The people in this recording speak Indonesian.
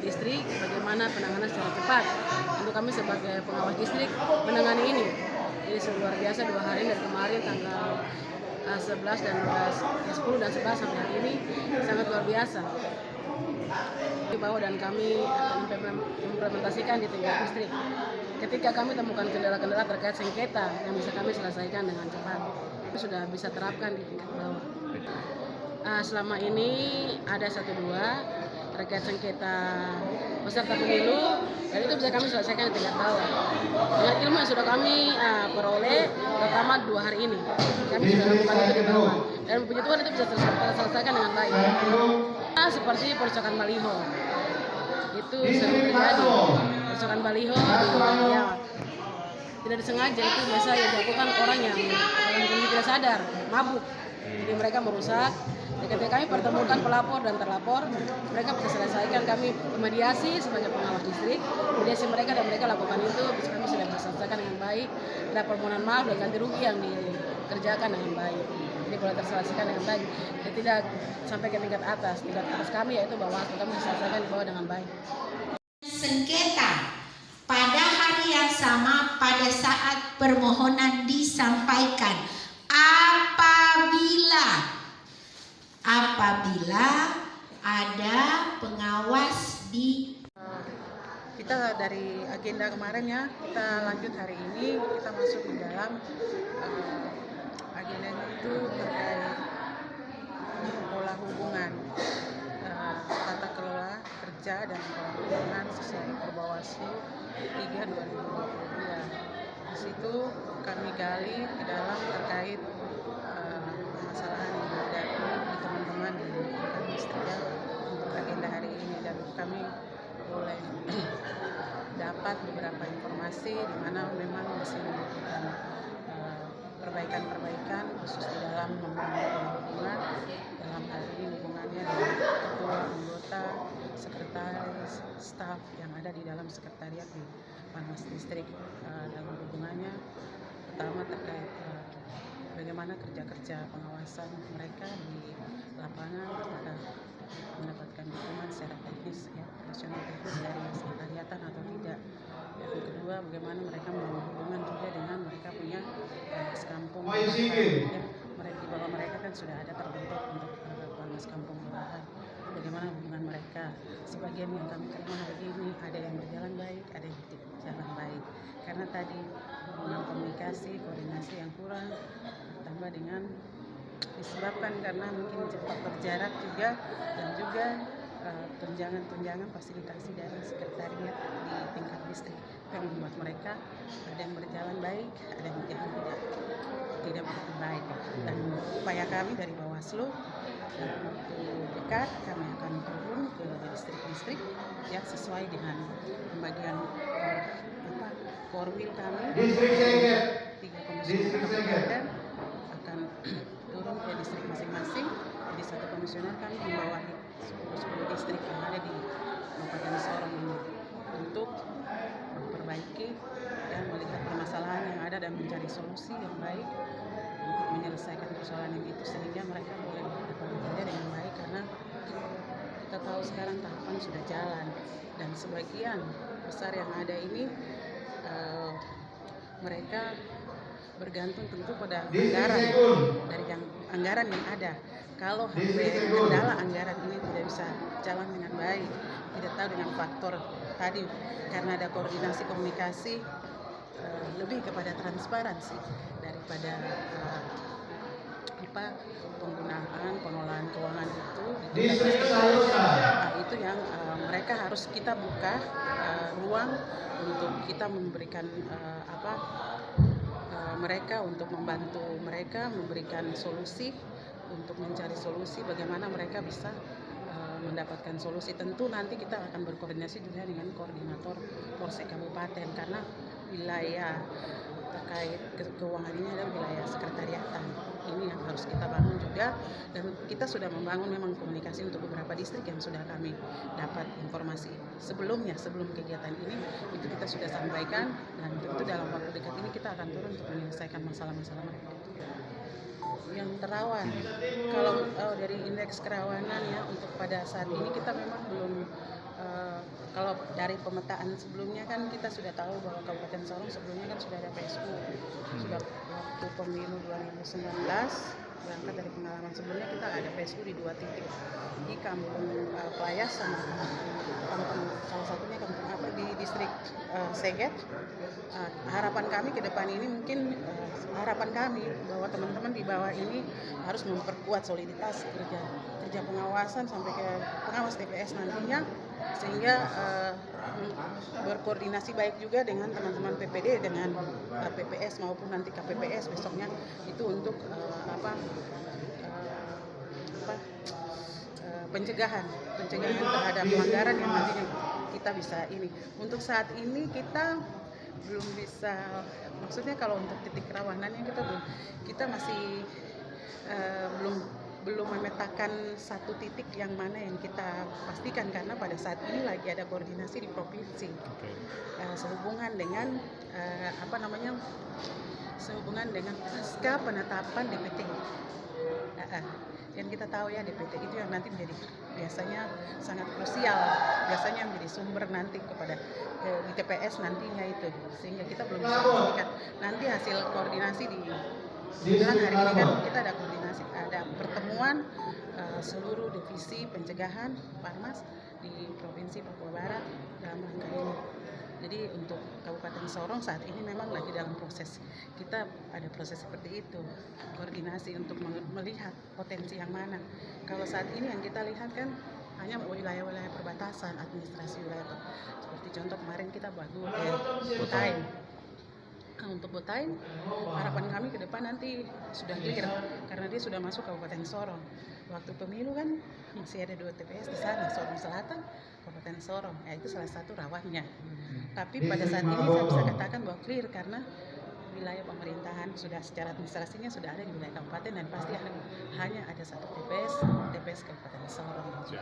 distrik bagaimana penanganan secara cepat. Untuk kami sebagai pengawas distrik menangani ini. Jadi luar biasa 2 hari dari kemarin tanggal 11 dan 10 dan 11 sampai hari ini sangat luar biasa. Bahwa dan kami akan implementasikan di tingkat distrik. Ketika kami temukan kendala-kendala terkait sengketa yang bisa kami selesaikan dengan cepat, sudah bisa terapkan di tingkat bawah. Selama ini ada 1-2 terkait sengketa peserta pemilu, dan itu bisa kami selesaikan di tingkat bawah. Dengan ilmu yang sudah kami peroleh, terutama 2 hari ini, kami sudah lakukan itu di bawah. Dan puji Tuhan itu bisa terselesaikan dengan baik. Seperti perusakan baliho, itu sering terjadi. Perusakan baliho, ya, tidak disengaja itu biasa yang dilakukan orang yang tidak sadar, mabuk. Jadi mereka merusak. Ketika kami pertemukan pelapor dan terlapor, mereka bisa selesaikan. Kami mediasi sebagai pengawas distrik, mediasi mereka dan mereka lakukan itu, kami sudah bisa selesaikan dengan baik. Ada permohonan maaf dan ganti rugi yang dikerjakan dengan baik. Jadi boleh terselesaikan dengan baik. Jadi tidak sampai ke tingkat atas kami yaitu Bawaslu, kami selesaikan di bawah dengan baik. Sengketa pada hari yang sama pada saat permohonan disampaikan, apabila ada pengawas di kita dari agenda kemarin ya, kita lanjut hari ini, kita masuk di dalam agendanya itu terkait pola hubungan, tata kelola kerja dan pola hubungan sesuai Perbawaslu 3/2022. Di situ kami gali di dalam terkait permasalahan yang dihadapi di teman-teman di tingkat distrik ya, untuk agenda hari ini, dan kami boleh dapat beberapa informasi di mana memang masih membutuhkan perbaikan khusus di dalam membangun hubungan, dalam hal ini hubungannya dengan ketua, anggota, sekretaris, staf yang ada di dalam sekretariat di Panwas Distrik. Dalam hubungannya pertama terkait bagaimana kerja pengawasan mereka di lapangan, apakah mendapatkan dukungan secara teknis ya, operasional teknis dari sekretariatan atau tidak. Yang kedua, bagaimana mereka membangun hubungan juga dengan mereka punya kampung ya, bahwa mereka kan sudah ada terbentuk untuk Panwas Kampung Kelurahan. Bagaimana hubungan mereka? Sebagian yang kami terima hari ini ada yang berjalan baik, ada yang tidak berjalan baik. Karena tadi hubungan komunikasi, koordinasi yang kurang, ditambah dengan disebabkan karena mungkin faktor jarak juga, dan juga tunjangan fasilitasi dari sekretariat di tingkat distrik yang membuat mereka ada yang berjalan baik, ada yang berjalan tidak begitu baik. Dan upaya kami dari Bawaslu dekat kami akan turun ke distrik-distrik yang sesuai dengan pembagian korwil kami. 3 komisioner kabupaten akan turun ke distrik masing-masing. Jadi 1 komisioner kami membawahi 10 distrik yang ada di Kabupaten Sorong ini untuk memperbaiki dan melihat permasalahan yang ada dan mencari solusi yang baik untuk menyelesaikan persoalan yang itu, sehingga mereka boleh dapat bekerja dengan baik. Karena kita tahu sekarang tahapan sudah jalan dan sebagian besar yang ada ini mereka bergantung tentu pada anggaran yang ada. Kalau kendala anggaran ini tidak bisa jalan dengan baik, tidak tahu dengan faktor tadi, karena ada koordinasi komunikasi, lebih kepada transparansi daripada pengelolaan keuangan itu. Itu yang mereka harus kita buka ruang untuk kita memberikan mereka, untuk membantu mereka memberikan solusi, untuk mencari solusi bagaimana mereka bisa mendapatkan solusi. Tentu nanti kita akan berkoordinasi juga dengan koordinator Polsek Kabupaten, karena wilayah terkait keuangan ini adalah wilayah sekretariatan. Ini yang harus kita bangun juga, dan kita sudah membangun memang komunikasi untuk beberapa distrik yang sudah kami dapat informasi sebelumnya, sebelum kegiatan ini itu kita sudah sampaikan, dan tentu dalam waktu dekat ini kita akan turun untuk menyelesaikan masalah-masalah mereka yang terawan. Kalau dari indeks kerawanan ya, untuk pada saat ini kita memang belum dari pemetaan sebelumnya kan kita sudah tahu bahwa Kabupaten Sorong sebelumnya kan sudah ada PSU, sudah waktu pemilu 2019 berangkat dari pengalaman sebelumnya kita ada PSU di 2 titik di Kampung Playas sama kampung salah satunya kampung apa di distrik Seget. Harapan kami ke depan ini mungkin harapan kami bahwa teman-teman di bawah ini harus memperkuat soliditas kerja pengawasan sampai ke pengawas TPS nantinya, sehingga berkoordinasi baik juga dengan teman-teman PPD dengan PPS maupun nanti KPPS besoknya itu untuk pencegahan terhadap pelanggaran yang nantinya kita bisa ini. Untuk saat ini kita belum bisa, maksudnya kalau untuk titik kerawanannya kita masih belum memetakan satu titik yang mana yang kita pastikan, karena pada saat ini lagi ada koordinasi di provinsi sehubungan dengan sehubungan dengan pasca penetapan DPT. Yang kita tahu ya, DPT itu yang nanti menjadi biasanya sangat krusial, biasanya menjadi sumber nanti kepada di TPS nantinya itu, sehingga kita belum bisa memastikan nanti hasil koordinasi di hari ini kan kita ada koordinasi, ada pertemuan seluruh divisi pencegahan Parmas di Provinsi Papua Barat dalam rangka ini. Jadi untuk Kabupaten Sorong saat ini memang lagi dalam proses, kita ada proses seperti itu, koordinasi untuk melihat potensi yang mana. Kalau saat ini yang kita lihat kan hanya wilayah-wilayah perbatasan, administrasi wilayah, seperti contoh kemarin kita baru Botain. Untuk Botain, harapan kami ke depan nanti sudah clear karena dia sudah masuk Kabupaten Sorong. Waktu pemilu kan masih ada 2 TPS di sana, Sorong Selatan, Kabupaten Sorong. Ya, itu salah satu rawannya. Tapi pada saat ini saya bisa katakan bahwa clear karena wilayah pemerintahan sudah secara administrasinya sudah ada di wilayah kabupaten dan pasti hanya ada 1 TPS Kabupaten Sorong. Gitu.